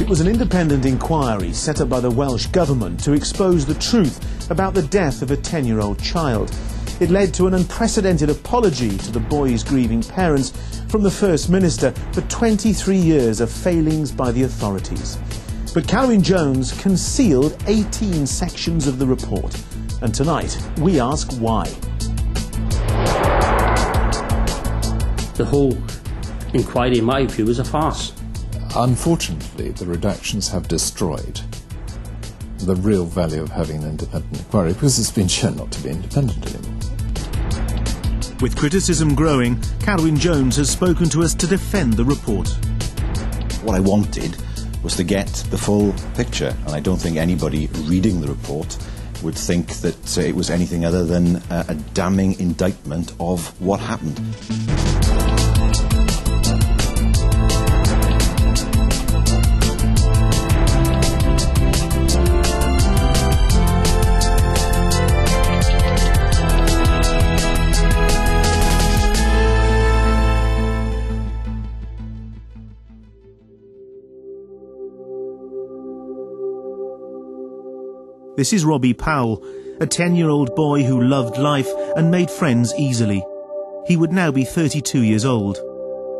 It was an independent inquiry set up by the Welsh Government to expose the truth about the death of a 10-year-old child. It led to an unprecedented apology to the boy's grieving parents from the First Minister for 23 years of failings by the authorities. But Carwyn-Jones concealed 18 sections of the report. And tonight, we ask why. The whole inquiry, in my view, was a farce. Unfortunately, the redactions have destroyed the real value of having an independent inquiry because it's been shown not to be independent anymore. With criticism growing, Carwyn-Jones has spoken to us to defend the report. What I wanted was to get the full picture, and I don't think anybody reading the report would think that it was anything other than a damning indictment of what happened. This is Robbie Powell, a 10-year-old boy who loved life and made friends easily. He would now be 32 years old.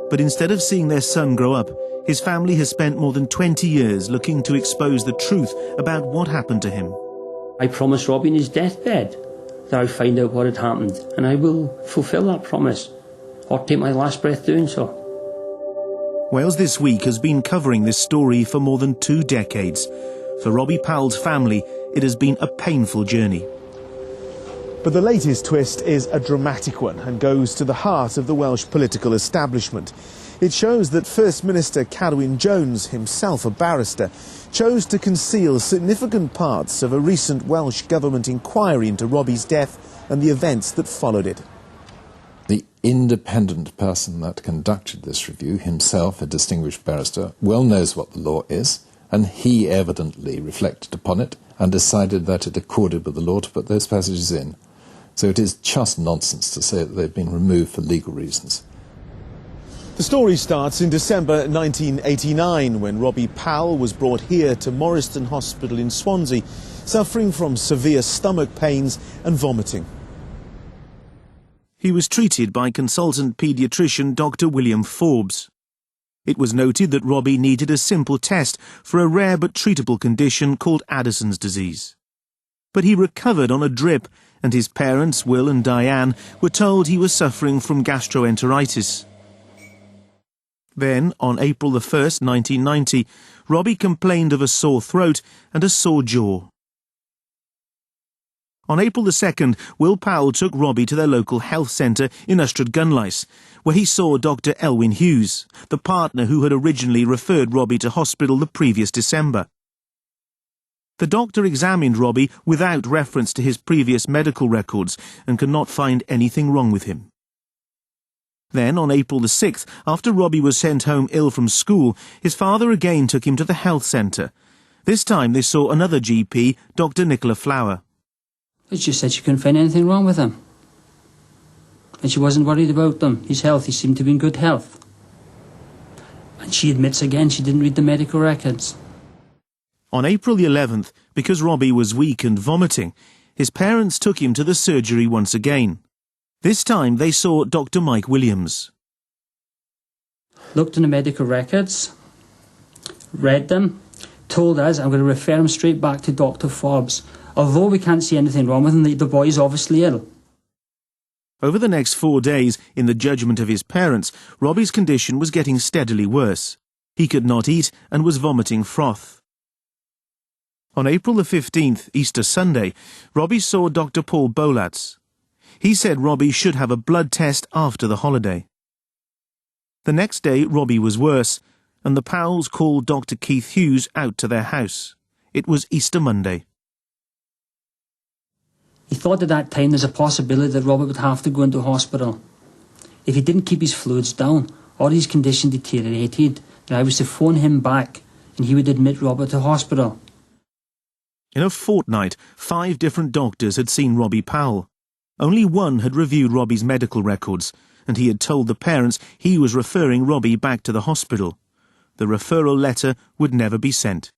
But instead of seeing their son grow up, his family has spent more than 20 years looking to expose the truth about what happened to him. I promised Robbie in his deathbed that I'd find out what had happened, and I will fulfil that promise, or take my last breath doing so. Wales This Week has been covering this story for more than 2 decades. For Robbie Powell's family, it has been a painful journey. But the latest twist is a dramatic one and goes to the heart of the Welsh political establishment. It shows that First Minister Carwyn-Jones, himself a barrister, chose to conceal significant parts of a recent Welsh Government inquiry into Robbie's death and the events that followed it. The independent person that conducted this review, himself a distinguished barrister, well knows what the law is, and he evidently reflected upon it and decided that it accorded with the law to put those passages in. So it is just nonsense to say that they've been removed for legal reasons. The story starts in December 1989 when Robbie Powell was brought here to Morriston Hospital in Swansea, suffering from severe stomach pains and vomiting. He was treated by consultant paediatrician Dr. William Forbes. It was noted that Robbie needed a simple test for a rare but treatable condition called Addison's disease. But he recovered on a drip, and his parents, Will and Diane, were told he was suffering from gastroenteritis. Then, on April the 1st, 1990, Robbie complained of a sore throat and a sore jaw. On April the 2nd, Will Powell took Robbie to their local health centre in Ystrad Gynllais, where he saw Dr. Elwyn Hughes, the partner who had originally referred Robbie to hospital the previous December. The doctor examined Robbie without reference to his previous medical records and could not find anything wrong with him. Then, on April the 6th, after Robbie was sent home ill from school, his father again took him to the health centre. This time they saw another GP, Dr. Nicola Flower. She said she couldn't find anything wrong with him. And she wasn't worried about him. His health, he seemed to be in good health. And she admits again she didn't read the medical records. On April the 11th, because Robbie was weak and vomiting, his parents took him to the surgery once again. This time they saw Dr. Mike Williams. Looked in the medical records, read them, told us I'm going to refer him straight back to Dr. Forbes. Although we can't see anything wrong with him, the boy is obviously ill. Over the next 4 days, in the judgment of his parents, Robbie's condition was getting steadily worse. He could not eat and was vomiting froth. On April the 15th, Easter Sunday, Robbie saw Dr. Paul Bolatz. He said Robbie should have a blood test after the holiday. The next day, Robbie was worse, and the Powells called Dr. Keith Hughes out to their house. It was Easter Monday. He thought at that time there's a possibility that Robert would have to go into hospital. If he didn't keep his fluids down or his condition deteriorated, then I was to phone him back and he would admit Robert to hospital. In a fortnight, 5 different doctors had seen Robbie Powell. Only one had reviewed Robbie's medical records, and he had told the parents he was referring Robbie back to the hospital. The referral letter would never be sent.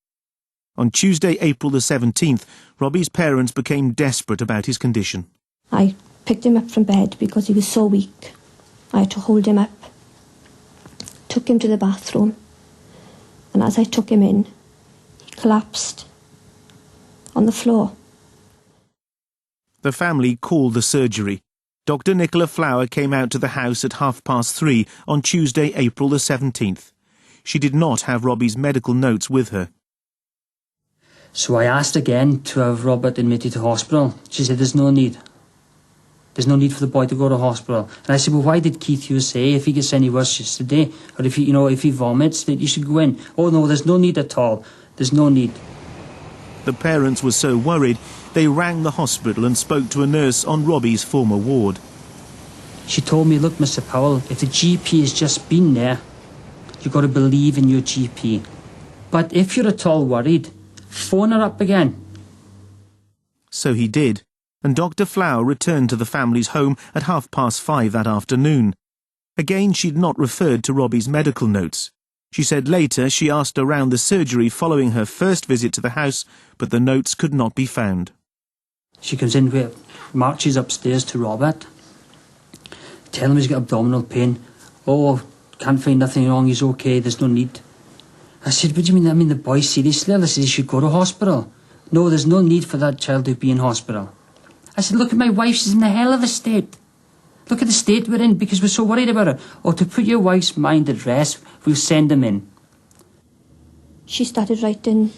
On Tuesday, April the 17th, Robbie's parents became desperate about his condition. I picked him up from bed because he was so weak. I had to hold him up, took him to the bathroom, and as I took him in, he collapsed on the floor. The family called the surgery. Dr. Nicola Flower came out to the house at 3:30 on Tuesday, April the 17th. She did not have Robbie's medical notes with her. So I asked again to have Robert admitted to hospital. She said there's no need. There's no need for the boy to go to hospital. And I said, well, why did Keith Hughes say if he gets any worse yesterday, or if he vomits, that you should go in? Oh no, there's no need at all. There's no need. The parents were so worried, they rang the hospital and spoke to a nurse on Robbie's former ward. She told me, look, Mr. Powell, if the GP has just been there, you've got to believe in your GP. But if you're at all worried, phone her up again. So he did, and Dr. Flower returned to the family's home at 5:30 that afternoon. Again, she'd not referred to Robbie's medical notes. She said later she asked around the surgery following her first visit to the house, but the notes could not be found. She comes in, marches upstairs to Robert, tell him he's got abdominal pain. Oh, can't find nothing wrong, he's okay, there's no need. I said, what do you mean? I mean, the boy's seriously ill. I said, he should go to hospital. No, there's no need for that child to be in hospital. I said, look at my wife, she's in a hell of a state. Look at the state we're in because we're so worried about her. Or to put your wife's mind at rest, we'll send him in. She started writing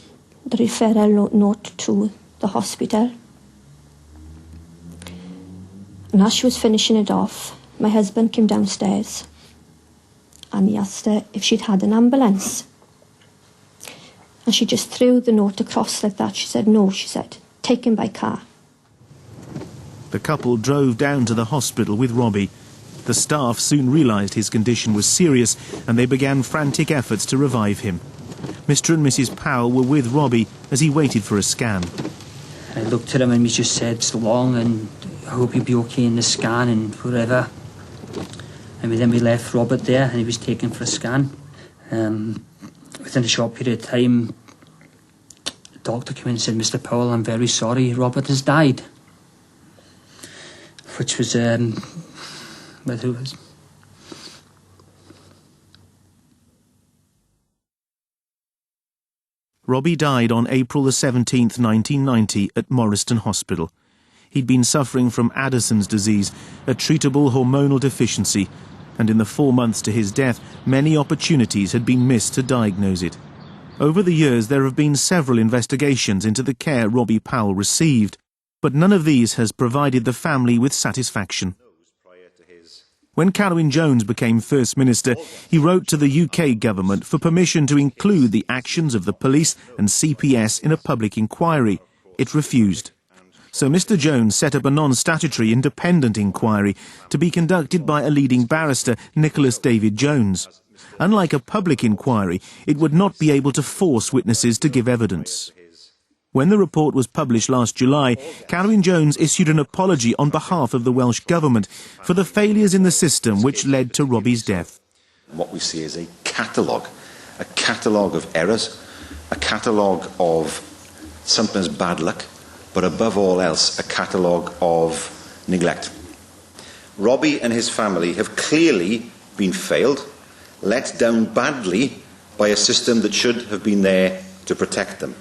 the referral note to the hospital. And as she was finishing it off, my husband came downstairs and he asked her if she'd had an ambulance. And she just threw the note across like that. She said, no, she said, take him by car. The couple drove down to the hospital with Robbie. The staff soon realised his condition was serious and they began frantic efforts to revive him. Mr. and Mrs. Powell were with Robbie as he waited for a scan. I looked at him and we just said, so long, and I hope you'll be okay in the scan and whatever. And then we left Robert there and he was taken for a scan. Within a short period of time, the doctor came in and said, Mr. Powell, I'm very sorry, Robert has died. Which was, well, who was? Robbie died on April the 17th, 1990 at Morriston Hospital. He'd been suffering from Addison's disease, a treatable hormonal deficiency, and in the 4 months to his death, many opportunities had been missed to diagnose it. Over the years, there have been several investigations into the care Robbie Powell received, but none of these has provided the family with satisfaction. When Carwyn Jones became First Minister, he wrote to the UK government for permission to include the actions of the police and CPS in a public inquiry. It refused. So Mr. Jones set up a non-statutory independent inquiry to be conducted by a leading barrister, Nicholas David Jones. Unlike a public inquiry, it would not be able to force witnesses to give evidence. When the report was published last July, Carwyn Jones issued an apology on behalf of the Welsh Government for the failures in the system which led to Robbie's death. What we see is a catalogue of errors, a catalogue of sometimes bad luck, but above all else, a catalogue of neglect. Robbie and his family have clearly been failed, let down badly by a system that should have been there to protect them.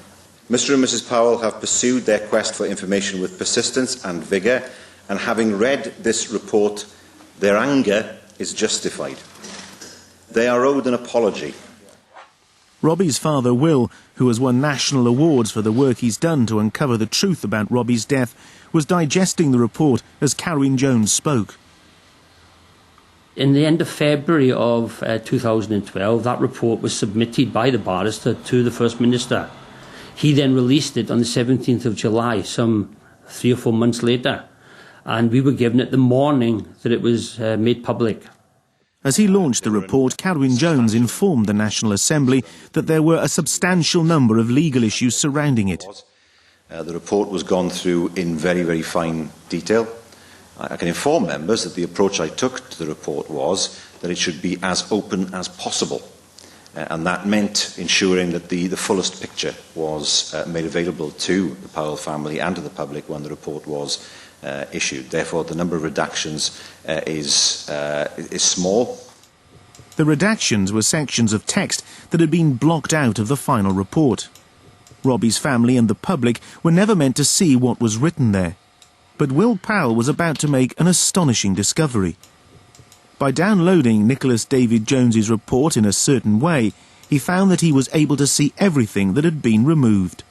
Mr. and Mrs. Powell have pursued their quest for information with persistence and vigour, and having read this report, their anger is justified. They are owed an apology. Robbie's father, Will, who has won national awards for the work he's done to uncover the truth about Robbie's death, was digesting the report as Carwyn Jones spoke. In the end of February of 2012, that report was submitted by the barrister to the First Minister. He then released it on the 17th of July, some 3 or 4 months later, and we were given it the morning that it was made public. As he launched the report, Carwyn Jones informed the National Assembly that there were a substantial number of legal issues surrounding it. The report was gone through in very, very fine detail. I can inform members that the approach I took to the report was that it should be as open as possible. And that meant ensuring that the fullest picture was made available to the Powell family and to the public when the report was issued. Therefore, the number of redactions is small. The redactions were sections of text that had been blocked out of the final report. Robbie's family and the public were never meant to see what was written there. But Will Powell was about to make an astonishing discovery. By downloading Nicholas David Jones's report in a certain way, he found that he was able to see everything that had been removed.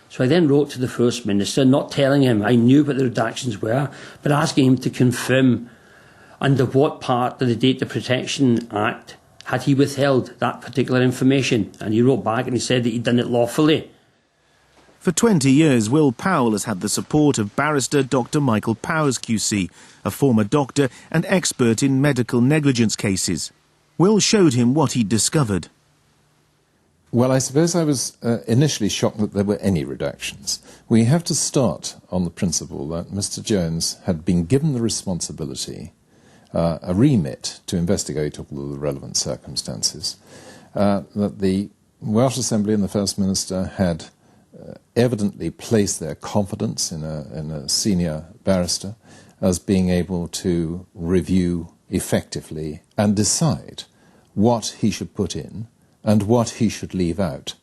So I then wrote to the First Minister, not telling him I knew what the redactions were, but asking him to confirm under what part of the Data Protection Act had he withheld that particular information. And he wrote back and he said that he'd done it lawfully. For 20 years, Will Powell has had the support of barrister Dr. Michael Powers QC, a former doctor and expert in medical negligence cases. Will showed him what he'd discovered. Well, I suppose I was initially shocked that there were any redactions. We have to start on the principle that Mr. Jones had been given the responsibility, a remit to investigate all of the relevant circumstances, that the Welsh Assembly and the First Minister had evidently placed their confidence in a senior barrister as being able to review effectively and decide what he should put in and what he should leave out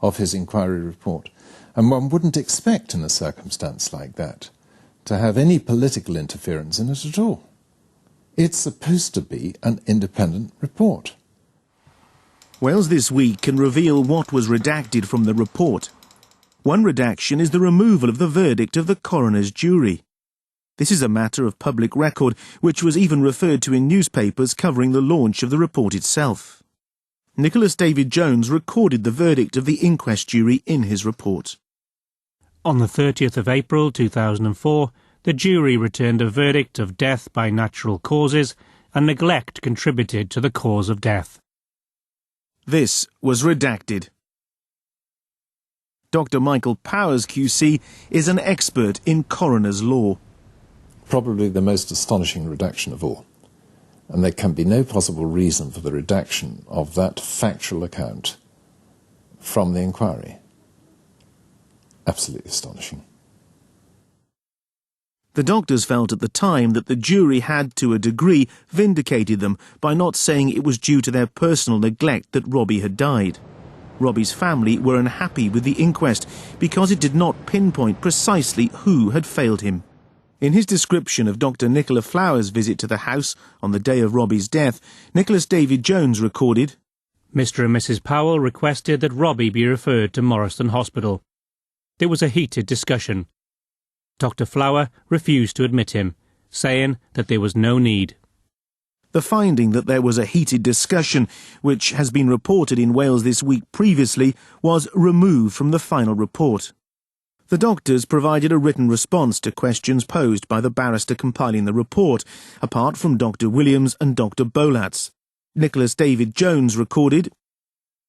of his inquiry report. And one wouldn't expect in a circumstance like that to have any political interference in it at all. It's supposed to be an independent report. Wales This Week can reveal what was redacted from the report. One redaction is the removal of the verdict of the coroner's jury. This is a matter of public record, which was even referred to in newspapers covering the launch of the report itself. Nicholas David Jones recorded the verdict of the inquest jury in his report. On the 30th of April 2004, the jury returned a verdict of death by natural causes and neglect contributed to the cause of death. This was redacted. Dr. Michael Powers QC is an expert in coroner's law. Probably the most astonishing redaction of all. And there can be no possible reason for the redaction of that factual account from the inquiry. Absolutely astonishing. The doctors felt at the time that the jury had, to a degree, vindicated them by not saying it was due to their personal neglect that Robbie had died. Robbie's family were unhappy with the inquest because it did not pinpoint precisely who had failed him. In his description of Dr. Nicola Flower's visit to the house on the day of Robbie's death, Nicholas David Jones recorded, Mr. and Mrs. Powell requested that Robbie be referred to Morriston Hospital. There was a heated discussion. Dr. Flower refused to admit him, saying that there was no need. The finding that there was a heated discussion, which has been reported in Wales This Week previously, was removed from the final report. The doctors provided a written response to questions posed by the barrister compiling the report, apart from Dr. Williams and Dr. Bolatz. Nicholas David Jones recorded,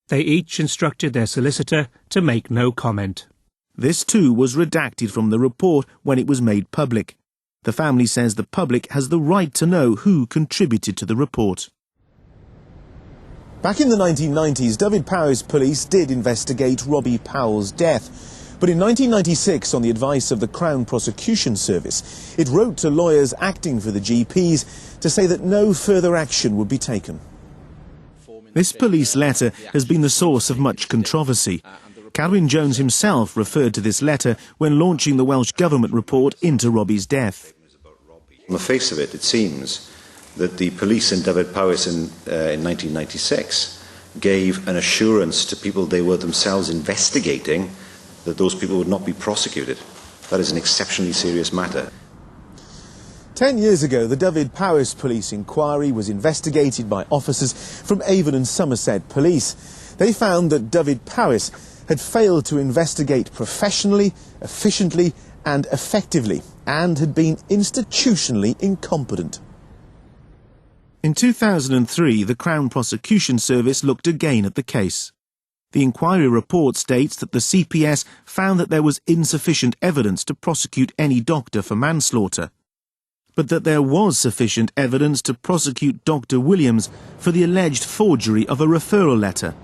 They each instructed their solicitor to make no comment. This too was redacted from the report when it was made public. The family says the public has the right to know who contributed to the report. Back in the 1990s, Dyfed Powys Police did investigate Robbie Powell's death. But in 1996, on the advice of the Crown Prosecution Service, it wrote to lawyers acting for the GPs to say that no further action would be taken. This police letter has been the source of much controversy. Carwyn Jones himself referred to this letter when launching the Welsh Government report into Robbie's death. On the face of it, it seems that the police in Dyfed Powys in 1996 gave an assurance to people they were themselves investigating that those people would not be prosecuted. That is an exceptionally serious matter. 10 years ago, the Dyfed Powys police inquiry was investigated by officers from Avon and Somerset Police. They found that Dyfed Powys had failed to investigate professionally, efficiently and effectively, and had been institutionally incompetent. In 2003, the Crown Prosecution Service looked again at the case. The inquiry report states that the CPS found that there was insufficient evidence to prosecute any doctor for manslaughter. but that there was sufficient evidence to prosecute Dr. Williams for the alleged forgery of a referral letter.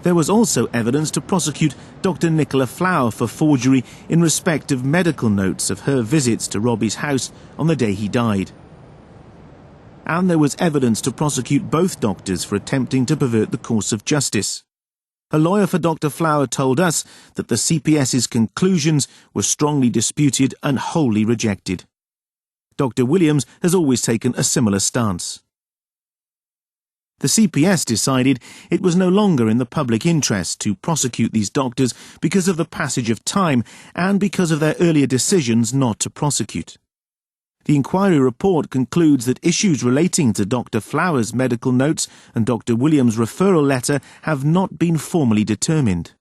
There was also evidence to prosecute Dr. Nicola Flower for forgery in respect of medical notes of her visits to Robbie's house on the day he died. And there was evidence to prosecute both doctors for attempting to pervert the course of justice. A lawyer for Dr. Flower told us that the CPS's conclusions were strongly disputed and wholly rejected. Dr. Williams has always taken a similar stance. The CPS decided it was no longer in the public interest to prosecute these doctors because of the passage of time and because of their earlier decisions not to prosecute. The inquiry report concludes that issues relating to Dr. Flower's medical notes and Dr. Williams' referral letter have not been formally determined.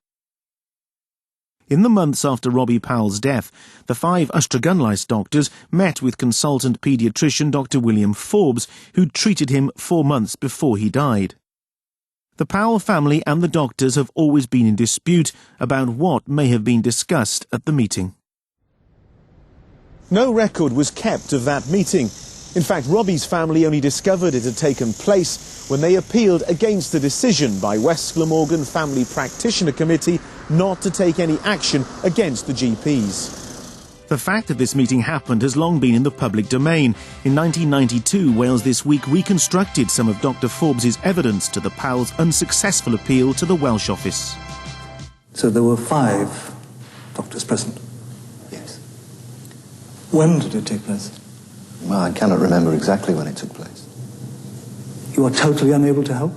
In the months after Robbie Powell's death, the 5 Ustragunlice doctors met with consultant paediatrician Dr. William Forbes, who'd treated him 4 months before he died. The Powell family and the doctors have always been in dispute about what may have been discussed at the meeting. No record was kept of that meeting. In fact, Robbie's family only discovered it had taken place when they appealed against the decision by West Glamorgan Family Practitioner Committee not to take any action against the GPs. The fact that this meeting happened has long been in the public domain. In 1992, Wales This Week reconstructed some of Dr. Forbes' evidence to the Powell's unsuccessful appeal to the Welsh office. So there were 5 doctors present? Yes. When did it take place? Well, I cannot remember exactly when it took place. You are totally unable to help?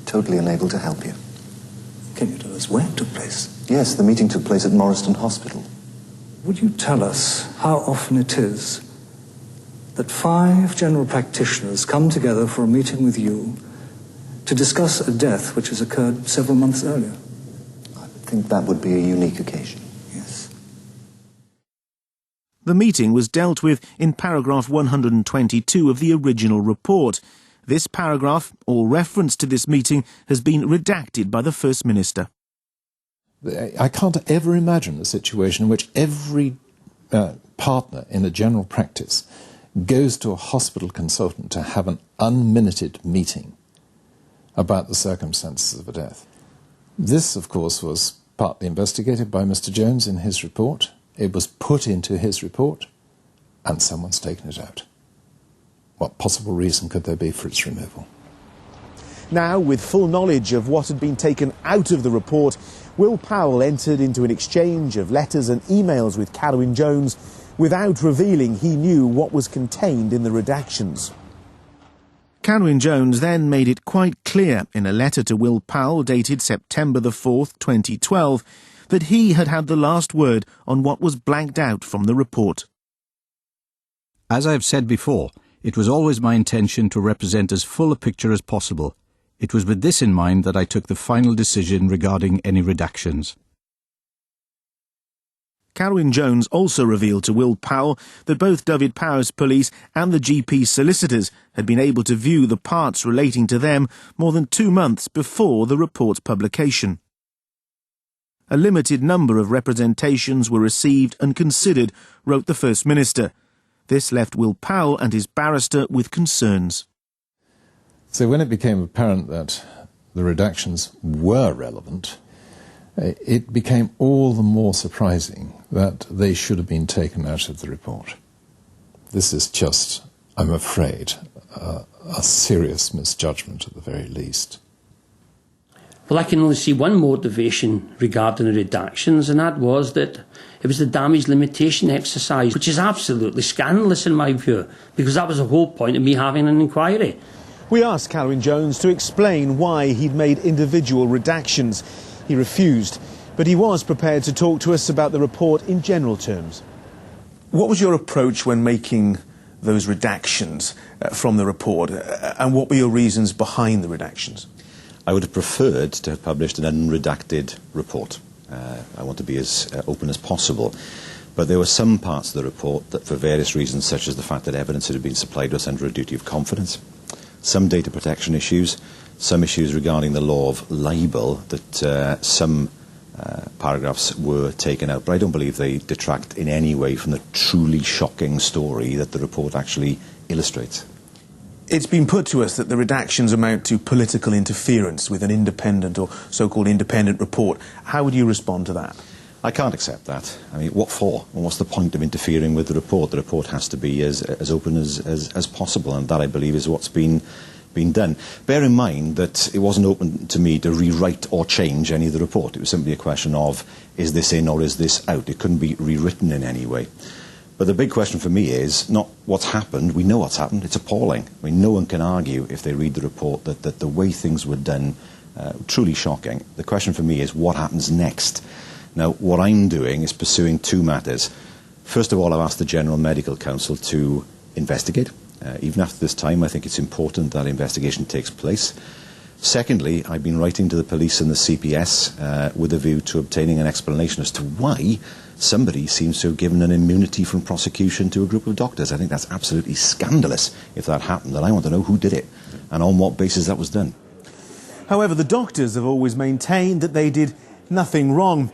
Totally unable to help you. Can you tell us where it took place? Yes, the meeting took place at Morriston Hospital. Would you tell us how often it is that 5 general practitioners come together for a meeting with you to discuss a death which has occurred several months earlier? I think that would be a unique occasion. Yes. The meeting was dealt with in paragraph 122 of the original report. This paragraph, or reference to this meeting, has been redacted by the First Minister. I can't ever imagine a situation in which every partner in a general practice goes to a hospital consultant to have an unminuted meeting about the circumstances of a death. This, of course, was partly investigated by Mr. Jones in his report. It was put into his report, and someone's taken it out. What possible reason could there be for its removal? Now, with full knowledge of what had been taken out of the report, Will Powell entered into an exchange of letters and emails with Carwyn Jones without revealing he knew what was contained in the redactions. Carwyn Jones then made it quite clear in a letter to Will Powell dated September the 4th, 2012, that he had had the last word on what was blanked out from the report. As I have said before, it was always my intention to represent as full a picture as possible. It was with this in mind that I took the final decision regarding any redactions. Carwyn Jones also revealed to Will Powell that both Dyfed-Powys Police and the GP solicitors had been able to view the parts relating to them more than 2 months before the report's publication. A limited number of representations were received and considered, wrote the First Minister. This left Will Powell and his barrister with concerns. So when it became apparent that the redactions were relevant, it became all the more surprising that they should have been taken out of the report. This is just, I'm afraid, a serious misjudgment at the very least. Well, I can only see one motivation regarding the redactions, and that was that it was the damage limitation exercise, which is absolutely scandalous in my view, because that was the whole point of me having an inquiry. We asked Carwyn Jones to explain why he'd made individual redactions. He refused, but he was prepared to talk to us about the report in general terms. What was your approach when making those redactions from the report, and what were your reasons behind the redactions? I would have preferred to have published an unredacted report. I want to be as open as possible. But there were some parts of the report that, for various reasons, such as the fact that evidence had been supplied to us under a duty of confidence, some data protection issues, some issues regarding the law of libel that some paragraphs were taken out, but I don't believe they detract in any way from the truly shocking story that the report actually illustrates. It's been put to us that the redactions amount to political interference with an independent or so-called independent report. How would you respond to that? I can't accept that. I mean, what for? And what's the point of interfering with the report? The report has to be as open as possible, and that, I believe, is what's been done. Bear in mind that it wasn't open to me to rewrite or change any of the report. It was simply a question of, is this in or is this out? It couldn't be rewritten in any way. But the big question for me is not what's happened. We know what's happened. It's appalling. I mean, no one can argue, if they read the report, that the way things were done, truly shocking. The question for me is what happens next? Now, what I'm doing is pursuing two matters. First of all, I've asked the General Medical Council to investigate. Even after this time, I think it's important that investigation takes place. Secondly, I've been writing to the police and the CPS with a view to obtaining an explanation as to why somebody seems to have given an immunity from prosecution to a group of doctors. I think that's absolutely scandalous if that happened, and I want to know who did it and on what basis that was done. However, the doctors have always maintained that they did nothing wrong.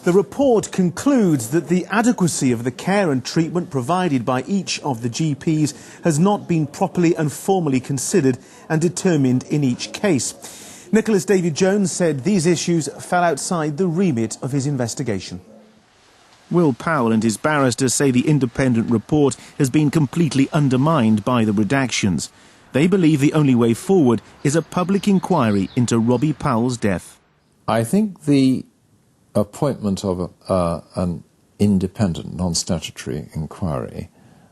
The report concludes that the adequacy of the care and treatment provided by each of the GPs has not been properly and formally considered and determined in each case. Nicholas David Jones said these issues fell outside the remit of his investigation. Will Powell and his barristers say the independent report has been completely undermined by the redactions. They believe the only way forward is a public inquiry into Robbie Powell's death. I think the appointment of an independent, non-statutory inquiry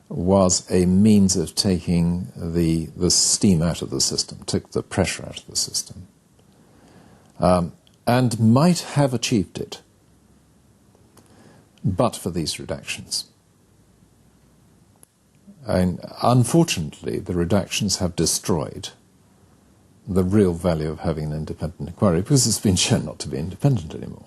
was a means of taking the steam out of the system, took the pressure out of the system, and might have achieved it, but for these redactions. And unfortunately, the redactions have destroyed the real value of having an independent inquiry because it's been shown not to be independent anymore.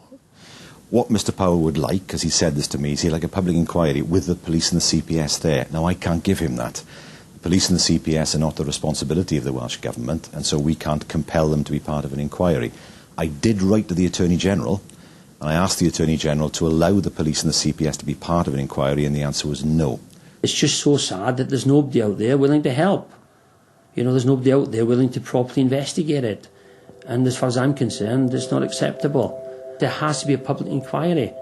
What Mr Powell would like, because he said this to me, is he'd like a public inquiry with the police and the CPS there. Now, I can't give him that. The police and the CPS are not the responsibility of the Welsh Government, and so we can't compel them to be part of an inquiry. I did write to the Attorney-General, and I asked the Attorney-General to allow the police and the CPS to be part of an inquiry, and the answer was no. It's just so sad that there's nobody out there willing to help. You know, there's nobody out there willing to properly investigate it. And as far as I'm concerned, it's not acceptable. There has to be a public inquiry.